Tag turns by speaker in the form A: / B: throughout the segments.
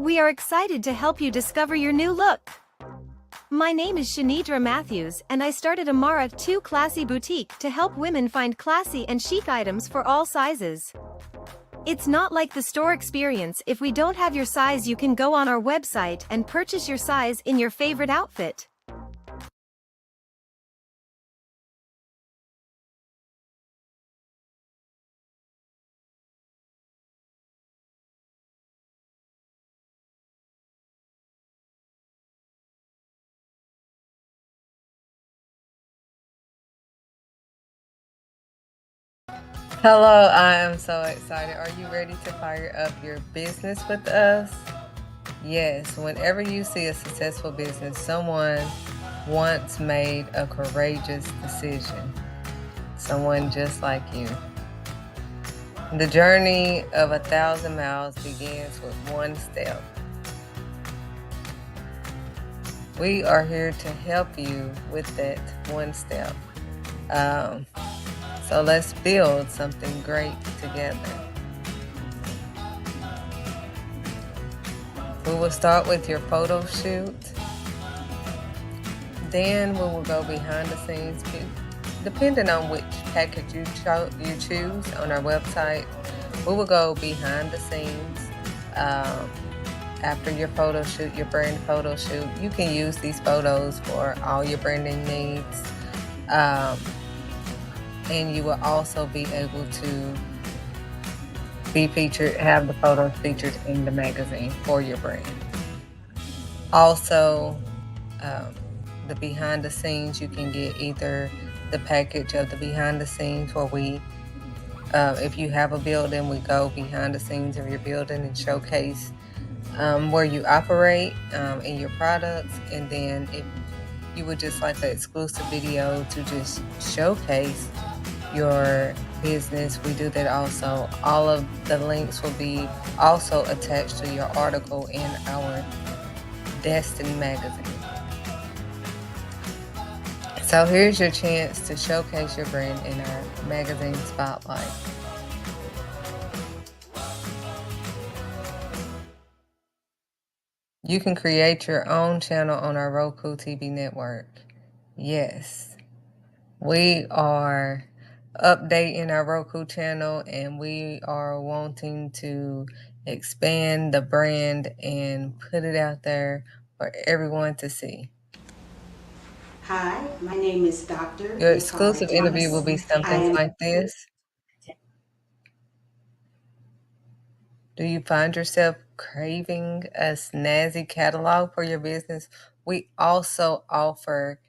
A: We are excited to help you discover your new look. My name is Shanidra Matthews and I started Amara 2 Classy Boutique to help women find classy and chic items for all sizes. It's not like the store experience. If we don't have your size, you can go on our website and purchase your size in your favorite outfit.
B: Hello, I am so excited. Are you ready to fire up your business with us? Yes, whenever you see a successful business, someone once made a courageous decision. Someone just like you. The journey of 1,000 miles begins with one step. We are here to help you with that one step. So let's build something great together. We will start with your photo shoot. Then we will go behind the scenes. Depending on which package you choose on our website, we will go behind the scenes. After your photo shoot, your brand photo shoot, you can use these photos for all your branding needs. And you will also be able to be featured, have the photos featured in the magazine for your brand. Also, the behind the scenes, you can get either the package of the behind the scenes where we, if you have a building, we go behind the scenes of your building and showcase where you operate and your products. And then if you would just like an exclusive video to just showcase your business, we do that also. All of the links will be also attached to your article in our Destiny magazine. So here's your chance to showcase your brand in our magazine spotlight. You can create your own channel on our Roku TV network. Yes, we are updating our Roku channel and we are wanting to expand the brand and put it out there for everyone to see.
C: Hi, my name is Dr.
B: Your
C: Nicole
B: exclusive interview will be something like this. Do you find yourself craving a snazzy catalog for your business? We also offer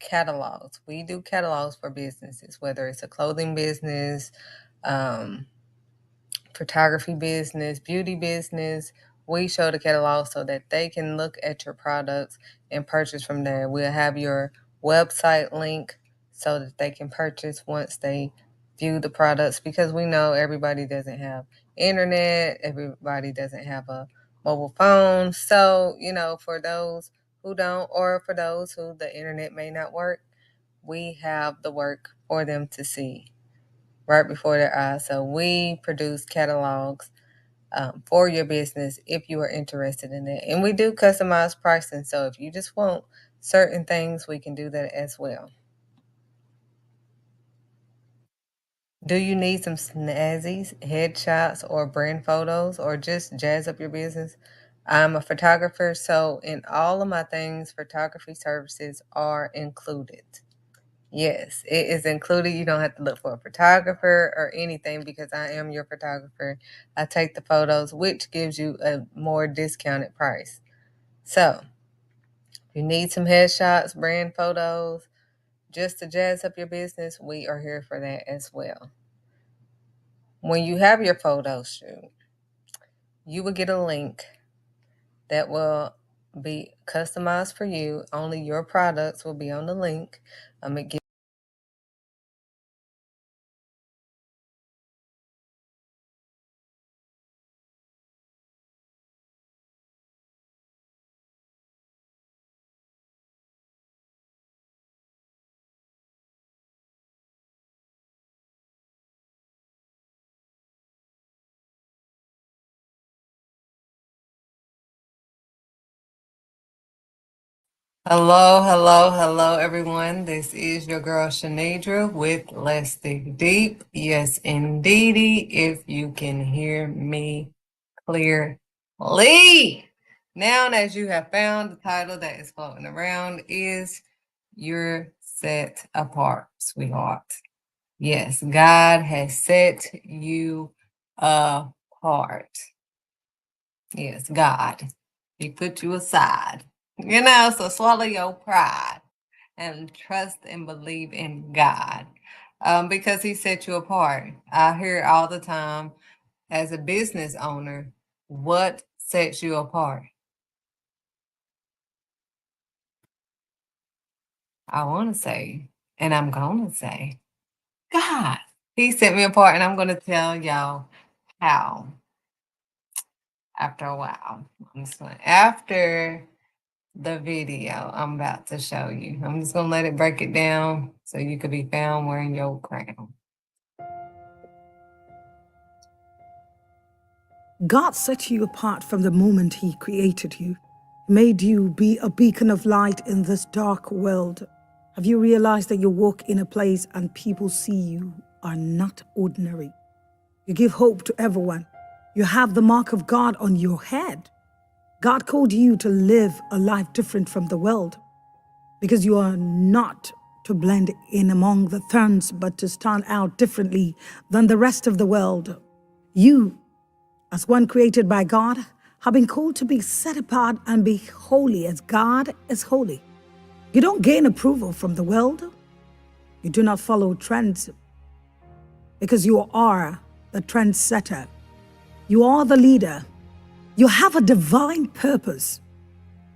B: catalogs. We do catalogs for businesses, whether it's a clothing business, photography business, beauty business. We show the catalog so that they can look at your products and purchase from there. We'll have your website link so that they can purchase once they view the products, because we know everybody doesn't have internet, everybody doesn't have a mobile phone. So, for those who don't, or for those who the internet may not work, we have the work for them to see right before their eyes. So we produce catalogs for your business if you are interested in it. And we do customized pricing. So if you just want certain things, we can do that as well. Do you need some snazzy headshots or brand photos or just jazz up your business? I'm a photographer, so in all of my things, photography services are included. Yes, it is included. You don't have to look for a photographer or anything because I am your photographer. I take the photos, which gives you a more discounted price. So, if you need some headshots, brand photos, just to jazz up your business, we are here for that as well. When you have your photo shoot, you will get a link that will be customized for you. Only your products will be on the link. It Hello, hello, hello, everyone. This is your girl Shanidra with Let's Dig Deep. Yes, indeedy, if you can hear me clearly. Now, as you have found, the title that is floating around is You're Set Apart, sweetheart. Yes, God has set you apart. Yes, God. He put you aside. So swallow your pride and trust and believe in God because He set you apart. I hear all the time as a business owner, what sets you apart? I want to say, and I'm going to say, God. He set me apart, and I'm going to tell y'all how after a while. After the video I'm about to show you. I'm just going to let it break it down so you could be found wearing your crown.
D: God set you apart from the moment He created you, made you be a beacon of light in this dark world. Have you realized that you walk in a place and people see you are not ordinary? You give hope to everyone. You have the mark of God on your head. God called you to live a life different from the world because you are not to blend in among the thorns, but to stand out differently than the rest of the world. You, as one created by God, have been called to be set apart and be holy as God is holy. You don't gain approval from the world. You do not follow trends because you are the trendsetter. You are the leader. You have a divine purpose.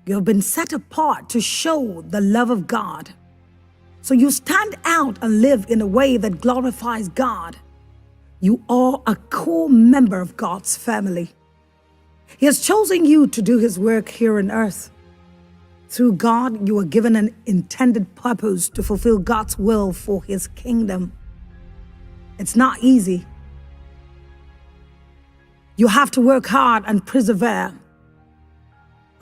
D: You have been set apart to show the love of God. So you stand out and live in a way that glorifies God. You are a core member of God's family. He has chosen you to do His work here on earth. Through God, you are given an intended purpose to fulfill God's will for His kingdom. It's not easy. You have to work hard and persevere.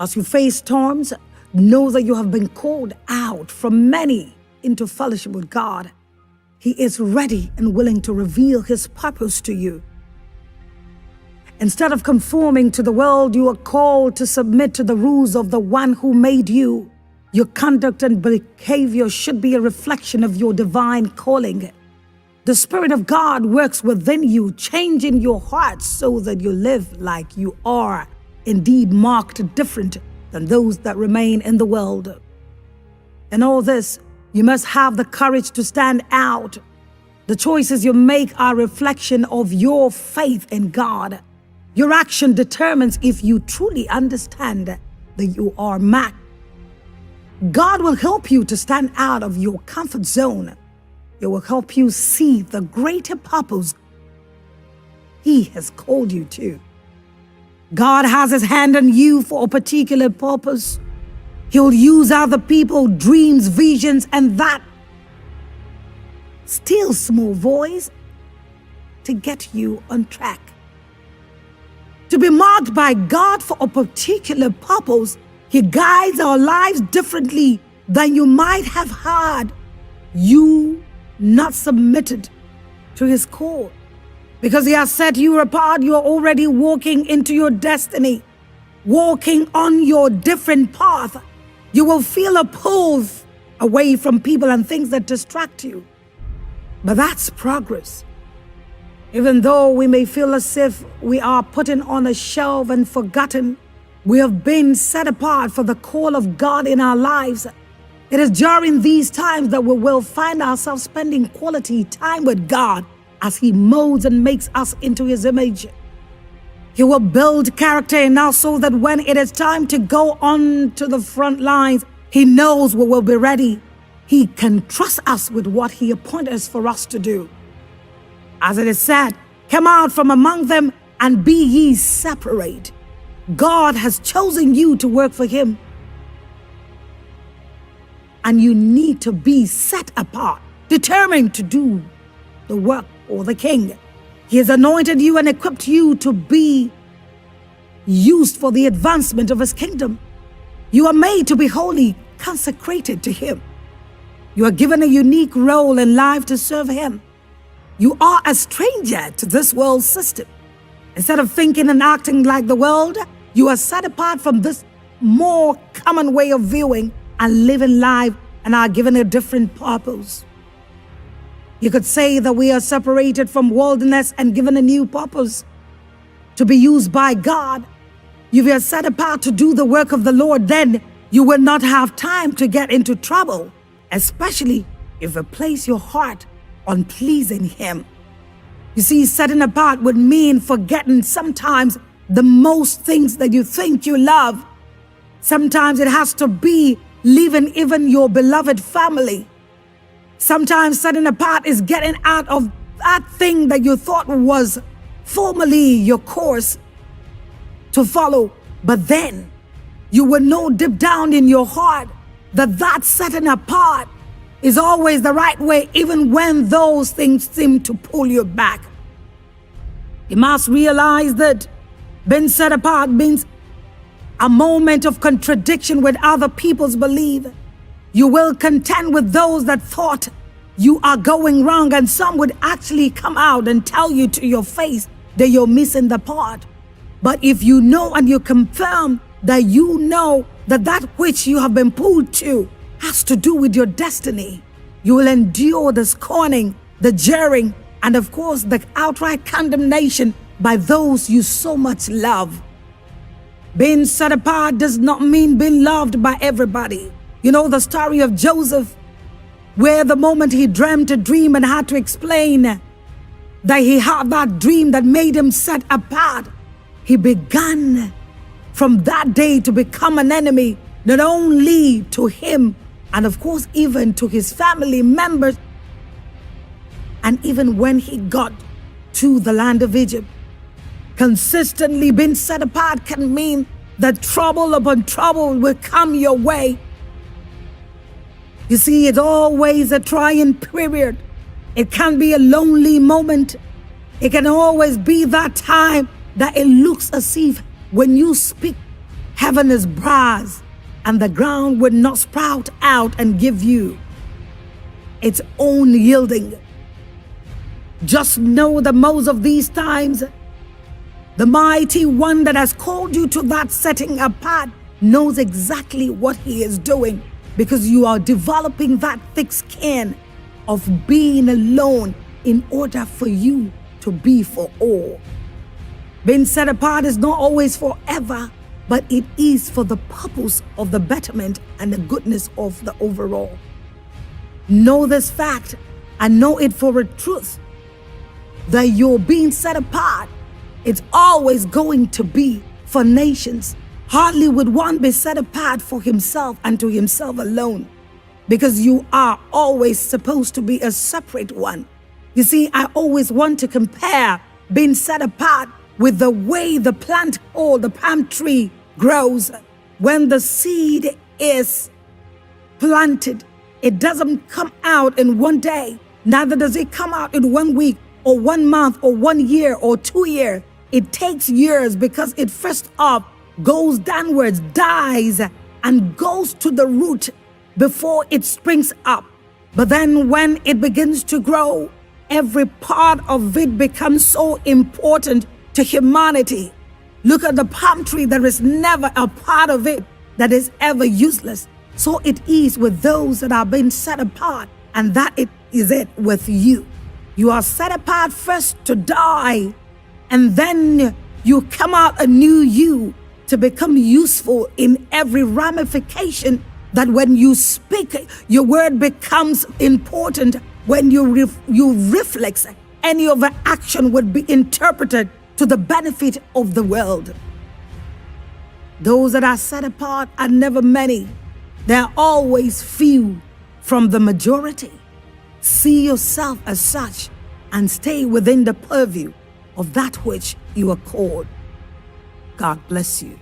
D: As you face storms, know that you have been called out from many into fellowship with God. He is ready and willing to reveal His purpose to you. Instead of conforming to the world, you are called to submit to the rules of the one who made you. Your conduct and behavior should be a reflection of your divine calling. The Spirit of God works within you, changing your heart so that you live like you are indeed marked different than those that remain in the world. In all this, you must have the courage to stand out. The choices you make are a reflection of your faith in God. Your action determines if you truly understand that you are marked. God will help you to stand out of your comfort zone. It will help you see the greater purpose He has called you to. God has His hand on you for a particular purpose. He'll use other people, dreams, visions, and that still small voice to get you on track. To be marked by God for a particular purpose, He guides our lives differently than you might have had. You not submitted to His call. Because He has set you apart, you are already walking into your destiny, walking on your different path. You will feel a pull away from people and things that distract you. But that's progress. Even though we may feel as if we are putting on a shelf and forgotten, we have been set apart for the call of God in our lives. It is during these times that we will find ourselves spending quality time with God as He molds and makes us into His image. He will build character in us so that when it is time to go on to the front lines, He knows we will be ready. He can trust us with what He appointed us for us to do. As it is said, come out from among them and be ye separate. God has chosen you to work for Him. And you need to be set apart, determined to do the work for the King. He has anointed you and equipped you to be used for the advancement of His kingdom. You are made to be holy, consecrated to Him. You are given a unique role in life to serve Him. You are a stranger to this world system. Instead of thinking and acting like the world, you are set apart from this more common way of viewing and living life and are given a different purpose. You could say that we are separated from worldliness and given a new purpose to be used by God. If you are set apart to do the work of the Lord, then you will not have time to get into trouble, especially if you place your heart on pleasing Him. You see, setting apart would mean forgetting sometimes the most things that you think you love. Sometimes it has to be leaving even your beloved family. Sometimes setting apart is getting out of that thing that you thought was formerly your course to follow. But then you will know deep down in your heart that setting apart is always the right way, even when those things seem to pull you back. You must realize that being set apart means a moment of contradiction with other people's belief. You will contend with those that thought you are going wrong, and some would actually come out and tell you to your face that you're missing the part. But if you know and you confirm that you know that which you have been pulled to has to do with your destiny, you will endure the scorning, the jeering, and of course the outright condemnation by those you so much love. Being set apart does not mean being loved by everybody. You know the story of Joseph, where the moment he dreamt a dream and had to explain that he had that dream that made him set apart, he began from that day to become an enemy, not only to him, and of course even to his family members. And even when he got to the land of Egypt, consistently being set apart can mean that trouble upon trouble will come your way. You see, it's always a trying period. It can be a lonely moment. It can always be that time that it looks as if when you speak, heaven is brass and the ground would not sprout out and give you its own yielding. Just know that most of these times, the mighty one that has called you to that setting apart knows exactly what He is doing, because you are developing that thick skin of being alone in order for you to be for all. Being set apart is not always forever, but it is for the purpose of the betterment and the goodness of the overall. Know this fact and know it for a truth, that you're being set apart. It's always going to be for nations. Hardly would one be set apart for himself and to himself alone, because you are always supposed to be a separate one. You see, I always want to compare being set apart with the way the plant or the palm tree grows. When the seed is planted, it doesn't come out in one day. Neither does it come out in 1 week or 1 month or 1 year or 2 years. It takes years, because it first up goes downwards, dies, and goes to the root before it springs up. But then when it begins to grow, every part of it becomes so important to humanity. Look at the palm tree. There is never a part of it that is ever useless. So it is with those that are being set apart, and that it is it with you. You are set apart first to die, and then you come out a new you to become useful in every ramification, that when you speak, your word becomes important. When you reflex, any of the action would be interpreted to the benefit of the world. Those that are set apart are never many. They are always few from the majority. See yourself as such and stay within the purview of that which you are called. God bless you.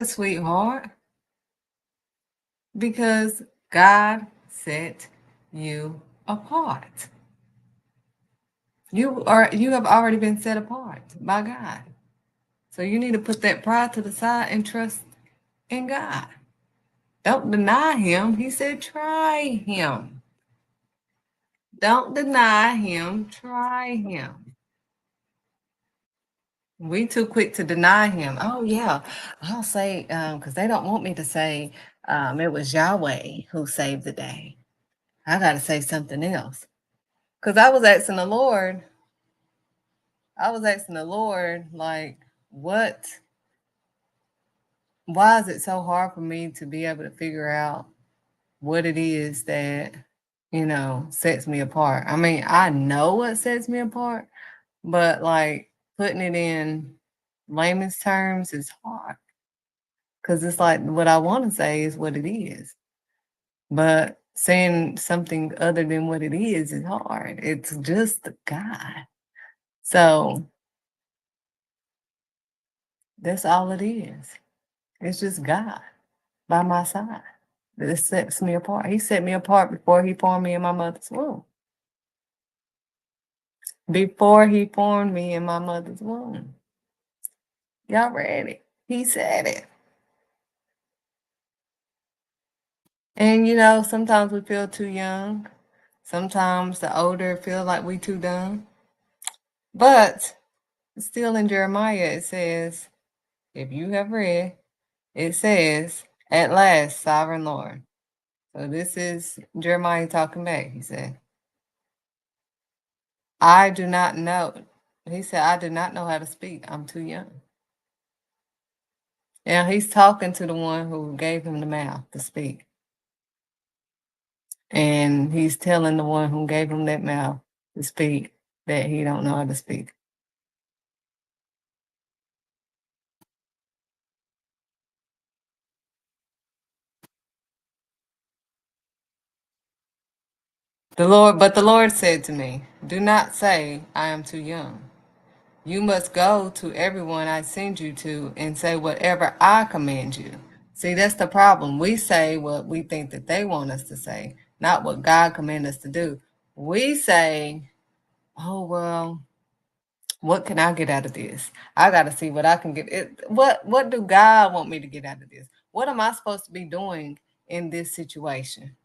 B: sweetheart, because God set you apart. You have already been set apart by God. So you need to put that pride to the side and trust in God. Don't deny him. He said try him. Don't deny him, try him. We too quick to deny him. Oh yeah, I'll say because they don't want me to say it was Yahweh who saved the day. I got to say something else because I was asking the Lord. Like, what? Why is it so hard for me to be able to figure out what it is that sets me apart? I mean, I know what sets me apart, but like putting it in layman's terms is hard. Because it's like what I want to say is what it is. But saying something other than what it is hard. It's just God. So that's all it is. It's just God by my side. That sets me apart. He set me apart before he formed me in my mother's womb. Before he formed me in my mother's womb. Y'all ready? He said it. And sometimes we feel too young. Sometimes the older feel like we too dumb. But still in Jeremiah it says, if you have read, it says, at last, sovereign Lord. So this is Jeremiah talking back. He said, I do not know. He said, I do not know how to speak. I'm too young. Now he's talking to the one who gave him the mouth to speak. And he's telling the one who gave him that mouth to speak that he don't know how to speak. The Lord said to me, do not say I am too young. You must go to everyone I send you to and say whatever I command you. See, that's the problem. We say what we think that they want us to say, not what God commanded us to do. We say, oh, well, what can I get out of this? I got to see what I can get. What do God want me to get out of this? What am I supposed to be doing in this situation?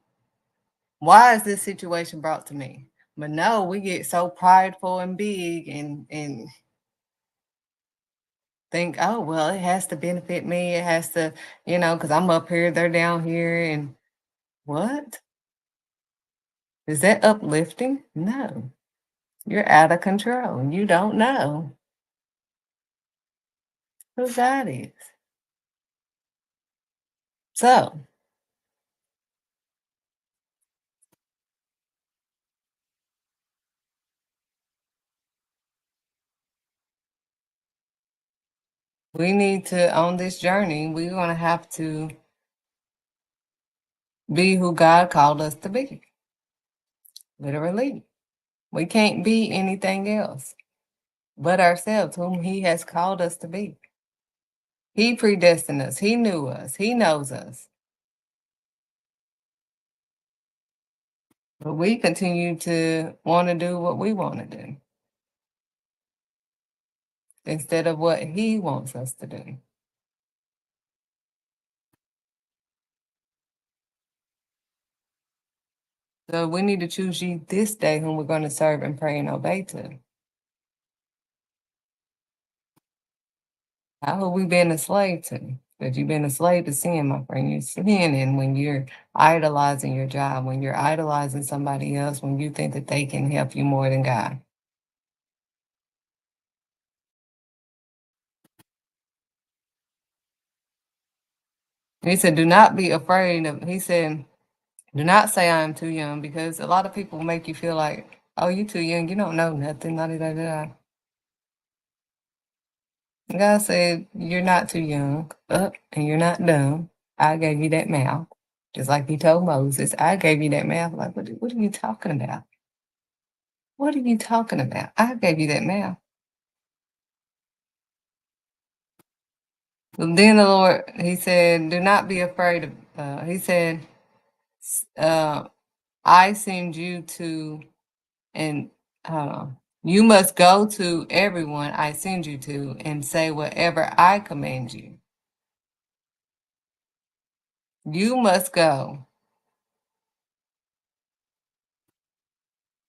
B: Why is this situation brought to me? But no, we get so prideful and big and think, oh, well, it has to benefit me. It has to, because I'm up here, they're down here. And what? Is that uplifting? No. You're out of control. You don't know who God is. So we need to, on this journey, we're going to have to be who God called us to be. Literally. We can't be anything else but ourselves, whom he has called us to be. He predestined us. He knew us. He knows us. But we continue to want to do what we want to do instead of what he wants us to do. So we need to choose ye this day whom we're going to serve and pray and obey to. How have we been a slave to? Because you've been a slave to sin, my friend. You're sinning when you're idolizing your job, when you're idolizing somebody else, when you think that they can help you more than God. And he said, do not be afraid of, he said, do not say I am too young, because a lot of people make you feel like, oh, you too young, you don't know nothing, da da da da. God said, you're not too young, and you're not dumb. I gave you that mouth. Just like he told Moses, I gave you that mouth. Like, what are you talking about? What are you talking about? I gave you that mouth. Then the Lord, he said, do not be afraid of, he said, I send you to, and you must go to everyone I send you to and say whatever I command you. You must go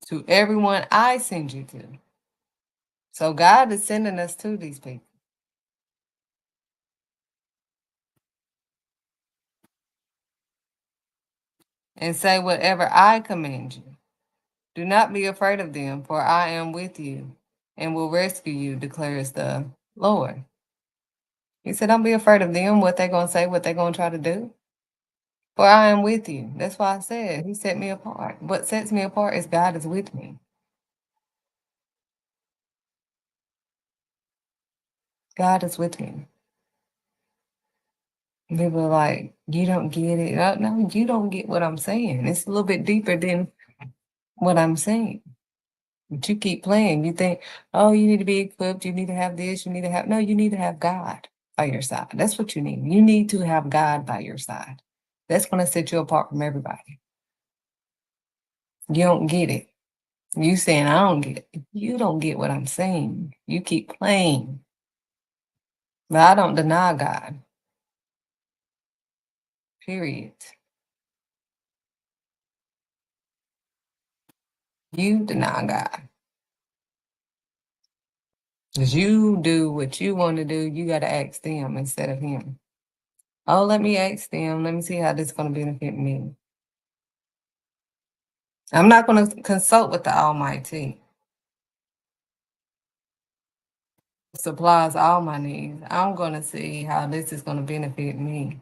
B: to everyone I send you to. So God is sending us to these people. And say whatever I command you. Do not be afraid of them, for I am with you and will rescue you, declares the Lord. He said, don't be afraid of them, what they're going to say, what they're going to try to do. For I am with you. That's why I said he set me apart. What sets me apart is God is with me. God is with me. And people are like, you don't get it. No, you don't get what I'm saying. It's a little bit deeper than what I'm saying. But you keep playing. You think, oh, you need to be equipped. You need to have this. You need to have, no, you need to have God by your side. That's what you need. You need to have God by your side. That's going to set you apart from everybody. You don't get it. You saying, I don't get it. You don't get what I'm saying. You keep playing. But I don't deny God. Period. You deny God. Because you do what you want to do, you got to ask them instead of him. Oh, let me ask them. Let me see how this is going to benefit me. I'm not going to consult with the Almighty. Supplies all my needs. I'm going to see how this is going to benefit me.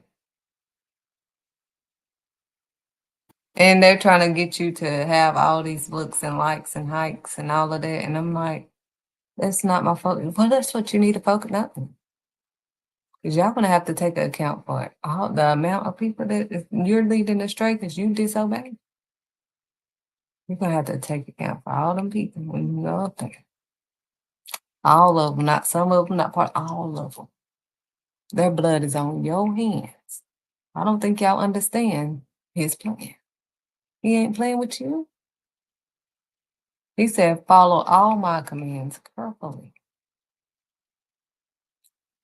B: And they're trying to get you to have all these looks and likes and hikes and all of that. And I'm like, that's not my focus. Well, that's what you need to focus on. Because y'all going to have to take account for it. All the amount of people that you're leading astray because you disobey. You're going to have to take account for all them people when you go up there. All of them, not some of them, not part, all of them. Their blood is on your hands. I don't think y'all understand his plan. He ain't playing with you. He said, follow all my commands carefully.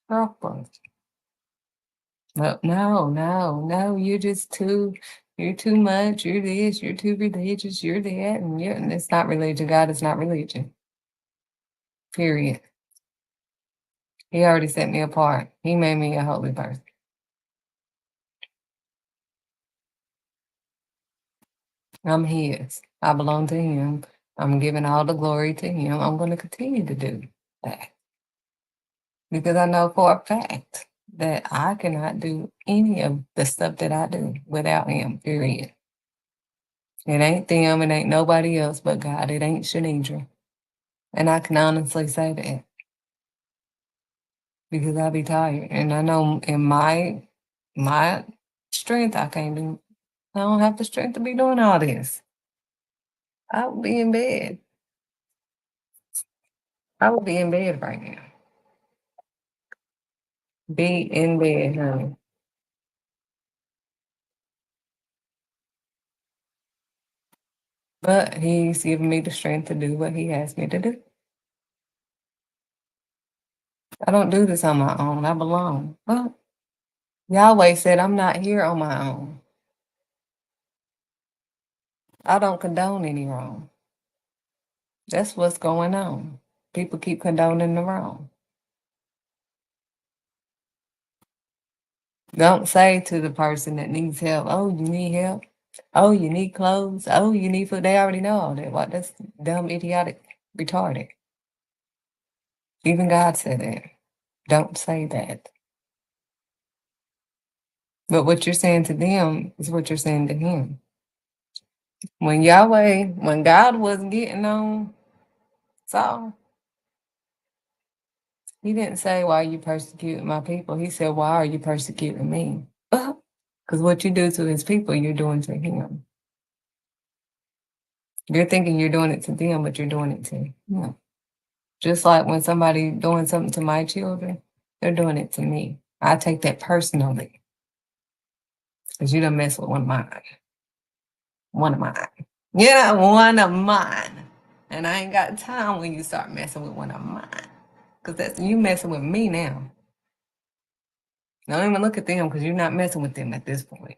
B: Carefully. But no, you're too much, you're this, you're too religious, you're that, and it's not religion. God is not religion. Period. He already set me apart. He made me a holy person. I'm his. I belong to him. I'm giving all the glory to him. I'm going to continue to do that. Because I know for a fact that I cannot do any of the stuff that I do without him, period. It ain't them, it ain't nobody else but God. It ain't Shanidra. And I can honestly say that. Because I be tired. And I know in my strength, I don't have the strength to be doing all this. I would be in bed. I would be in bed right now. Be in bed, honey. But he's giving me the strength to do what he asked me to do. I don't do this on my own. I belong. But Yahweh said I'm not here on my own. I don't condone any wrong. That's what's going on. People keep condoning the wrong. Don't say to the person that needs help, oh, you need help. Oh, you need clothes. Oh, you need food. They already know all that. What? That's dumb, idiotic, retarded. Even God said that. Don't say that. But what you're saying to them is what you're saying to him. When God was getting on Saul, he didn't say, why are you persecuting my people? He said, why are you persecuting me? Because what you do to his people, you're doing to him. You're thinking you're doing it to them, but you're doing it to him. Just like when somebody doing something to my children, they're doing it to me. I take that personally because you done mess with one of mine. One of mine. Yeah, one of mine. And I ain't got time when you start messing with one of mine. Because that's you messing with me now. Don't even look at them because you're not messing with them at this point.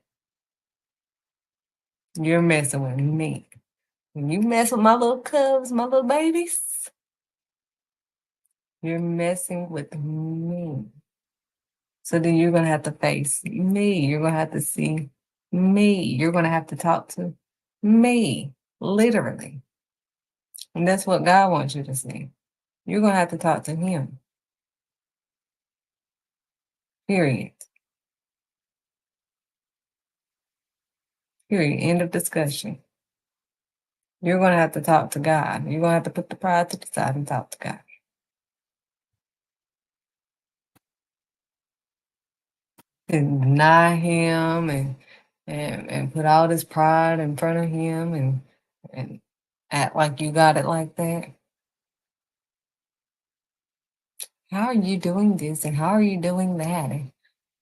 B: You're messing with me. When you mess with my little cubs, my little babies, you're messing with me. So then you're going to have to face me. You're going to have to see me. You're going to have to talk to me, literally. And that's what God wants you to see. You're going to have to talk to him. Period. Period. End of discussion. You're going to have to talk to God. You're going to have to put the pride to the side and talk to God. And deny him and put all this pride in front of him and act like you got it like that. How are you doing this and how are you doing that? And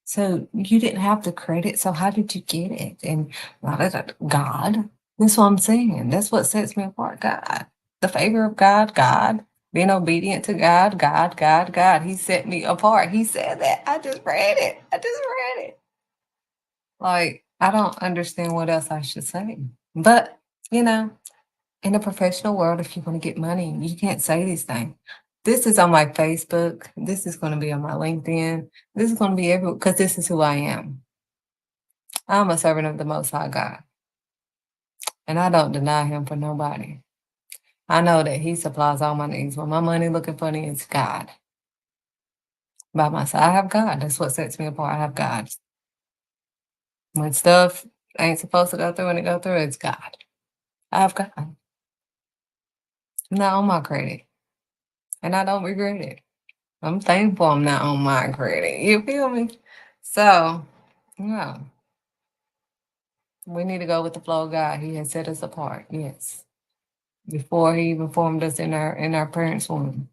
B: so you didn't have the credit, so how did you get it? And God, that's what I'm saying. That's what sets me apart. God, the favor of God, God, being obedient to God, God, God, God. He set me apart. He said that. I just read it. Like, I don't understand what else I should say. But, you know, in the professional world, if you want to get money, you can't say these things. This is on my Facebook. This is going to be on my LinkedIn. This is going to be everywhere because this is who I am. I'm a servant of the Most High God. And I don't deny him for nobody. I know that he supplies all my needs. When my money looking funny, it's God. By my side, I have God. That's what sets me apart. I have God. When stuff ain't supposed to go through and it go through, it's God. I have God. I'm not on my credit. And I don't regret it. I'm thankful I'm not on my credit. You feel me? So, yeah. We need to go with the flow of God. He has set us apart. Yes. Before he even formed us in our parents' womb.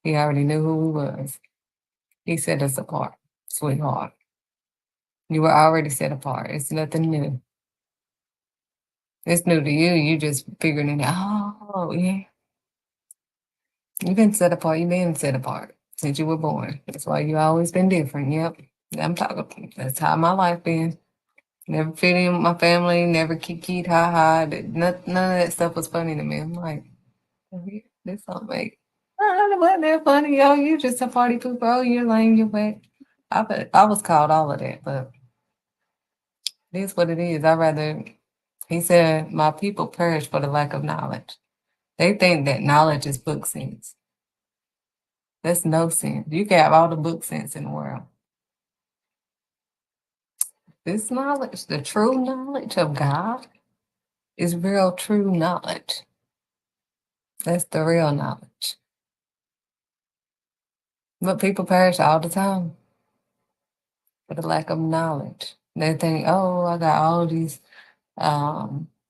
B: He already knew who we was. He set us apart, sweetheart. You were already set apart. It's nothing new. It's new to you. You just figuring it out. Oh, yeah. You've been set apart. You've been set apart since you were born. That's why you always been different. Yep. I'm talking. That's how my life been. Never fit in with my family. Never kikied, ha. None of that stuff was funny to me. I'm like, this don't make. It wasn't that funny, yo. You just a party pooper. Oh, you're lame. You're wet. I was called all of that, but it is what it is. I rather. He said, "My people perish for the lack of knowledge." They think that knowledge is book sense. That's no sense. You can have all the book sense in the world. This knowledge, the true knowledge of God, is real true knowledge. That's the real knowledge. But people perish all the time for the lack of knowledge. They think, oh, I got all these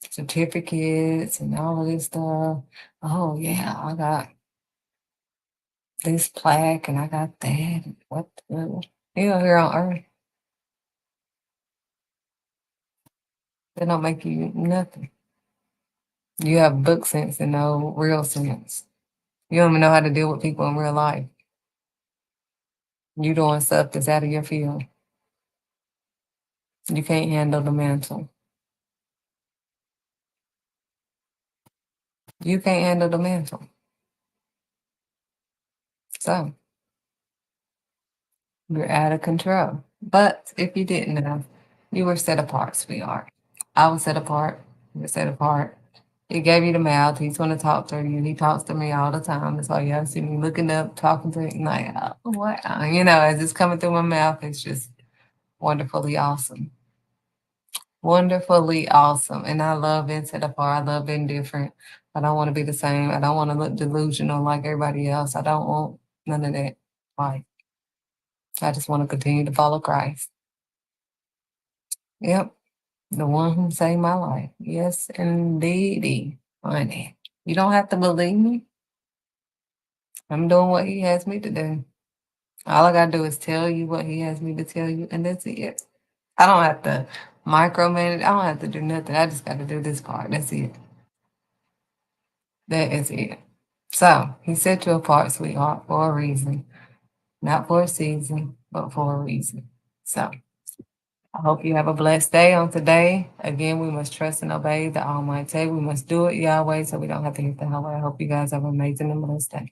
B: certificates and all of this stuff. Oh, yeah, I got this plaque and I got that. What the here on earth? They don't make you nothing. You have book sense and no real sense. You don't even know how to deal with people in real life. You doing stuff that's out of your field. You can't handle the mantle. You can't handle the mantle. So you're out of control. But if you didn't know, you were set apart, sweetheart. I was set apart. You were set apart. He gave you the mouth. He's going to talk to you. He talks to me all the time. That's why you have to see me looking up, talking to him like, oh, wow. You know, as it's coming through my mouth, it's just wonderfully awesome. Wonderfully awesome. And I love being set apart. I love being different. I don't want to be the same. I don't want to look delusional like everybody else. I don't want none of that. Like, I just want to continue to follow Christ. Yep. The one who saved my life. Yes, indeedy, honey. You don't have to believe me. I'm doing what he has me to do. All I gotta do is tell you what he has me to tell you, and that's it. I don't have to micromanage. I don't have to do nothing. I just gotta do this part. That's it. That is it. So he set you apart, sweetheart, for a reason. Not for a season, but for a reason. So I hope you have a blessed day on today. Again, we must trust and obey the Almighty. We must do it Yahweh so we don't have to hit the highway. I hope you guys have an amazing and blessed day.